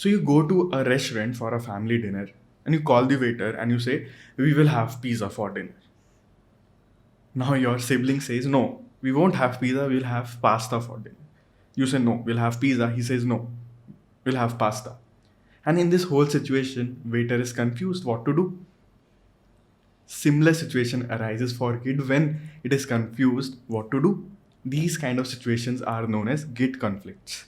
So you go to a restaurant for a family dinner and you call the waiter and you say, "We will have pizza for dinner." Now your sibling says, "No, we won't have pizza, we'll have pasta for dinner." You say, "No, we'll have pizza." He says, "No, we'll have pasta." And in this whole situation, waiter is confused what to do. Similar situation arises for Git when it is confused what to do. These kind of situations are known as Git conflicts.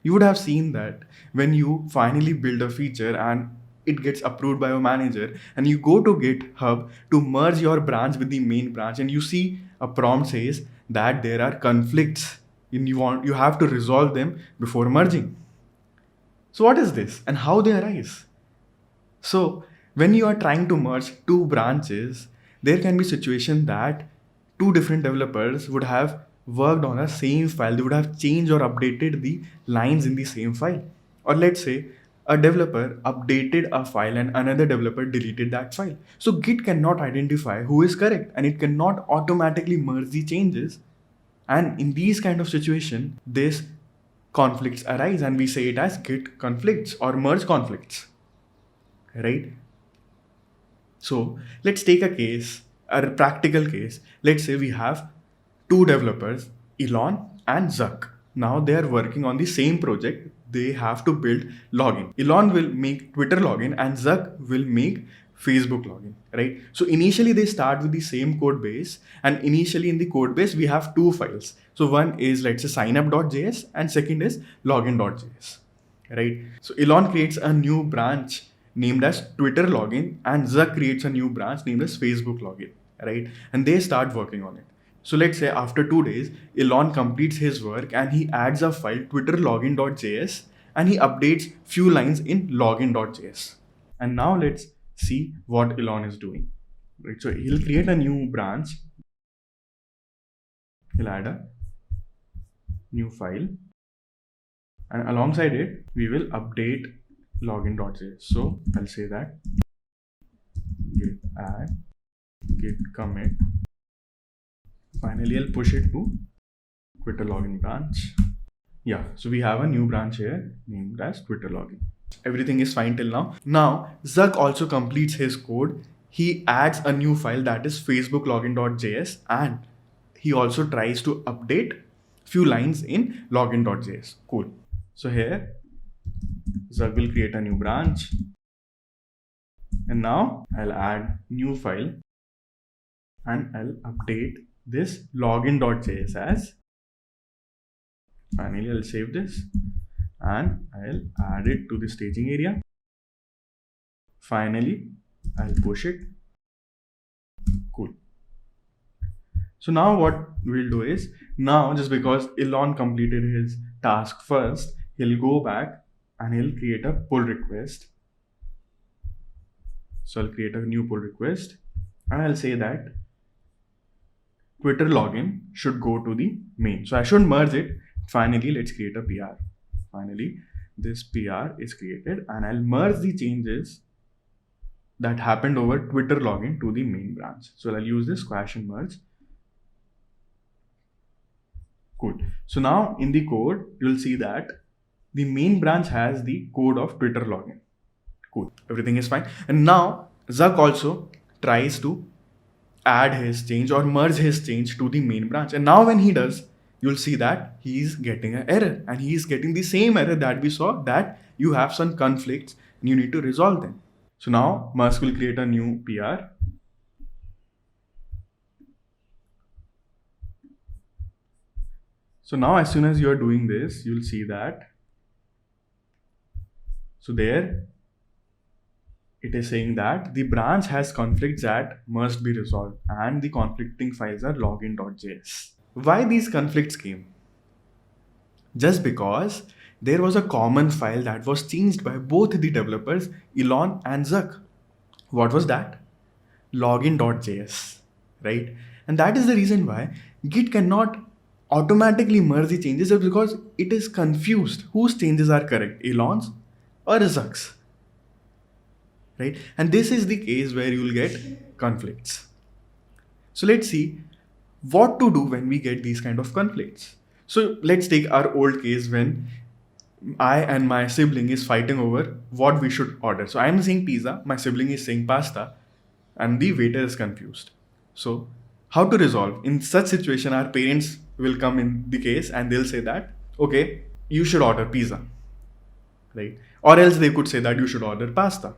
You would have seen that when you finally build a feature and it gets approved by your manager and you go to GitHub to merge your branch with the main branch and you see a prompt says that there are conflicts and you have to resolve them before merging. So what is this and how they arise? So when you are trying to merge two branches, there can be situation that two different developers would have worked on a same file. They would have changed or updated the lines in the same file. Or let's say a developer updated a file and another developer deleted that file. So Git cannot identify who is correct and it cannot automatically merge the changes. And in these kind of situation, this conflicts arise and we say it as Git conflicts or merge conflicts, right? So let's take a practical case. Let's say we have two developers, Elon and Zuck. Now they are working on the same project. They have to build login. Elon will make Twitter login and Zuck will make Facebook login, right? So initially they start with the same code base, and initially in the code base we have two files. So one is, let's say, signup.js and second is login.js, right? So Elon creates a new branch named as Twitter login and Zuck creates a new branch named as Facebook login, right? And they start working on it. So let's say after 2 days, Elon completes his work and he adds a file Twitter login.js and he updates few lines in login.js. And now let's see what Elon is doing. Right? So he'll create a new branch. He'll add a new file. And alongside it, we will update login.js. So I'll say that git add, git commit. Finally, I'll push it to Twitter login branch. Yeah, so we have a new branch here named as Twitter login. Everything is fine till now. Now, Zuck also completes his code. He adds a new file that is Facebook login.js and he also tries to update few lines in login.js. Cool. So here, Zuck will create a new branch. And now I'll add new file and I'll update this login.js as. Finally, I'll save this and I'll add it to the staging area. Finally, I'll push it. Cool. So now what we'll do is, now just because Elon completed his task first, he'll go back and he'll create a pull request. So I'll create a new pull request and I'll say that Twitter login should go to the main. So I should merge it. Finally, let's create a PR. Finally, this PR is created and I'll merge the changes that happened over Twitter login to the main branch. So I'll use this squash and merge. Cool. So now in the code, you'll see that the main branch has the code of Twitter login. Cool. Everything is fine. And now Zuck also tries to add his change or merge his change to the main branch. And now when he does, you'll see that he's getting an error and he's getting the same error that we saw, that you have some conflicts and you need to resolve them. So now Musk will create a new PR. So now as soon as you're doing this, you'll see that. So there it is saying that the branch has conflicts that must be resolved and the conflicting files are login.js. Why these conflicts came? Just because there was a common file that was changed by both the developers, Elon and Zuck. What was that? Login.js, right? And that is the reason why Git cannot automatically merge the changes, just because it is confused whose changes are correct, Elon's or Zuck's, right? And this is the case where you will get conflicts. So let's see what to do when we get these kind of conflicts. So let's take our old case when I and my sibling is fighting over what we should order. So I'm saying pizza, my sibling is saying pasta, and the waiter is confused. So how to resolve? In such situation, our parents will come in the case and they'll say that, okay, you should order pizza, right? Or else they could say that you should order pasta.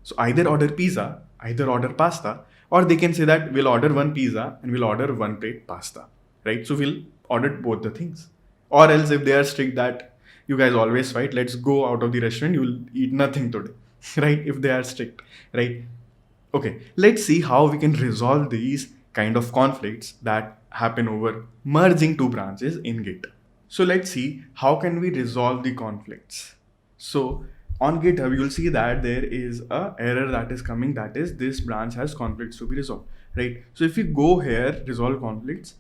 So either order pizza, either order pasta, or they can say that we'll order one pizza and we'll order one plate pasta, right? So we'll order both the things. Or else if they are strict that you guys always fight, let's go out of the restaurant, you'll eat nothing today, right? If they are strict, right? Okay, let's see how we can resolve these kind of conflicts that happen over merging two branches in Git. So let's see how can we resolve the conflicts. So on GitHub, you'll see that there is a error that is coming, that is this branch has conflicts to be resolved, right? So if you go here, resolve conflicts,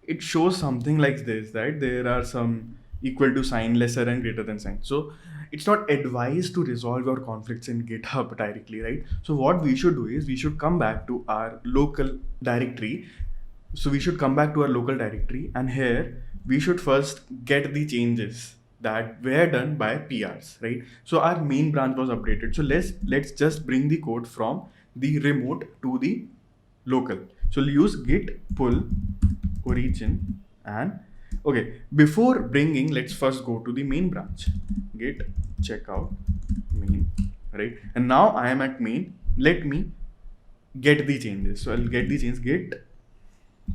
it shows something like this, right? There are some equal to sign, lesser and greater than sign. So it's not advised to resolve your conflicts in GitHub directly, right? So what we should do is we should come back to our local directory. So we should come back to our local directory, and here we should first get the changes that were done by PRs, right? So our main branch was updated. So let's just bring the code from the remote to the local. So we'll use git pull origin, and okay, before bringing, let's first go to the main branch, git checkout main, right? And now I am at main. Let me get the changes. So I'll get the change, git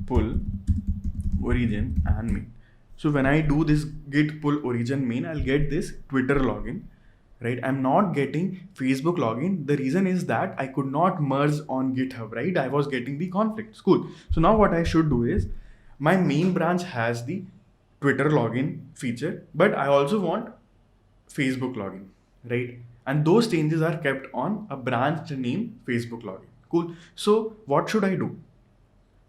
pull origin and main. So when I do this git pull origin main, I'll get this Twitter login, right? I'm not getting Facebook login. The reason is that I could not merge on GitHub, right? I was getting the conflicts. Cool. So now what I should do is my main branch has the Twitter login feature, but I also want Facebook login, right? And those changes are kept on a branch name Facebook login. Cool. So what should I do?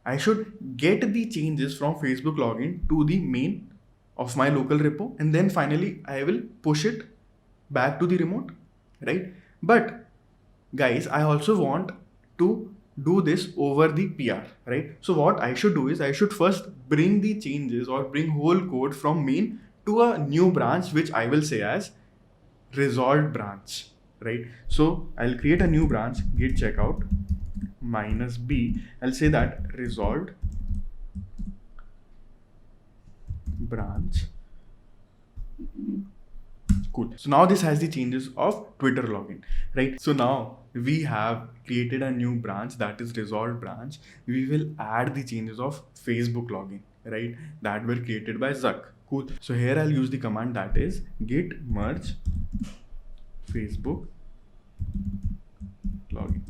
I should get the changes from Facebook login to the main of my local repo, and then finally I will push it back to the remote, right? But guys, I also want to do this over the PR, right? So what I should do is I should first bring the changes or bring whole code from main to a new branch, which I will say as resolved branch, right? So I'll create a new branch, git checkout -b. I'll say that resolved branch. Cool. So now this has the changes of Twitter login, right? So now we have created a new branch, that is resolved branch. We will add the changes of Facebook login, right? That were created by Zuck. Cool. So here I'll use the command that is git merge Facebook login.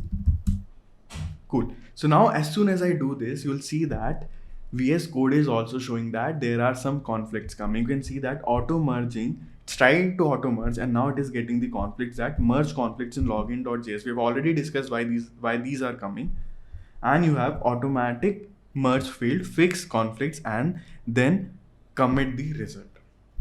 Cool. So now as soon as I do this, you'll see that VS Code is also showing that there are some conflicts coming. You can see that auto merging, it's trying to auto merge, and now it is getting the conflicts that merge conflicts in login.js. We've already discussed why these are coming. And you have automatic merge field, fix conflicts, and then commit the result,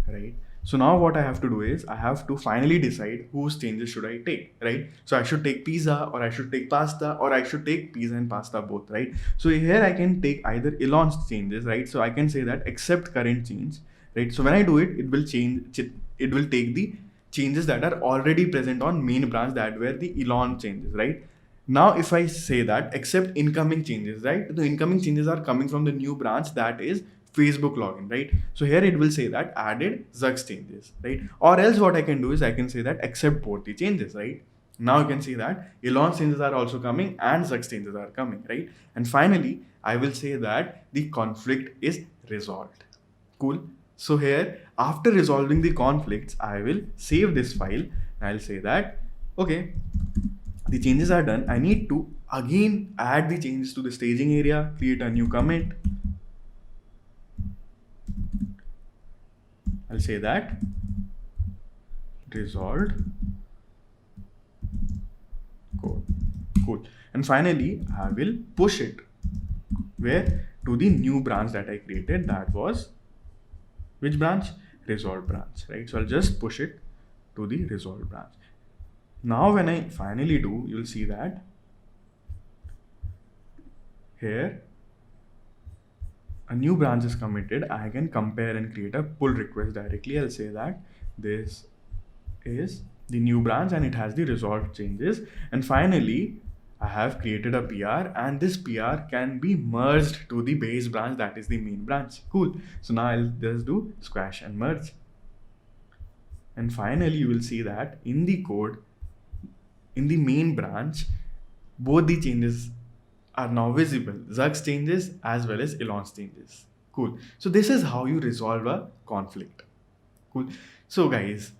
right? So now what I have to do is I have to finally decide whose changes should I take, right? So I should take pizza, or I should take pasta, or I should take pizza and pasta both, right? So here I can take either Elon's changes, right? So I can say that accept current change, right? So when I do it, it will change, it will take the changes that are already present on main branch, that were the Elon changes, right? Now if I say that accept incoming changes, right? The incoming changes are coming from the new branch, that is Facebook login, right? So here it will say that added Zuck's changes, right? Or else what I can do is I can say that accept both the changes, right? Now you can see that Elon's changes are also coming and Zuck's changes are coming, right? And finally, I will say that the conflict is resolved. Cool. So here, after resolving the conflicts, I will save this file and I'll say that, okay, the changes are done. I need to again add the changes to the staging area, create a new commit. I'll say that resolved code. Cool. And finally, I will push it where? To the new branch that I created. That was which branch? Resolved branch, right? So I'll just push it to the resolved branch. Now when I finally do, you'll see that here a new branch is committed. I can compare and create a pull request directly. I'll say that This is the new branch and it has the resolved changes. And finally, I have created a PR and this PR can be merged to the base branch, that is the main branch. Cool. So now I'll just do squash and merge. And finally, you will see that in the code, in the main branch, both the changes are now visible. Zug's changes as well as Elon's changes. Cool. So this is how you resolve a conflict. Cool. So guys,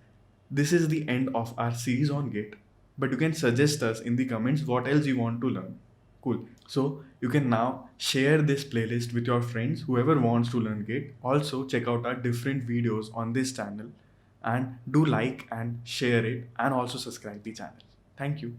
this is the end of our series on Git. But you can suggest us in the comments what else you want to learn. Cool. So you can now share this playlist with your friends, whoever wants to learn Git. Also check out our different videos on this channel and do like and share it and also subscribe the channel. Thank you.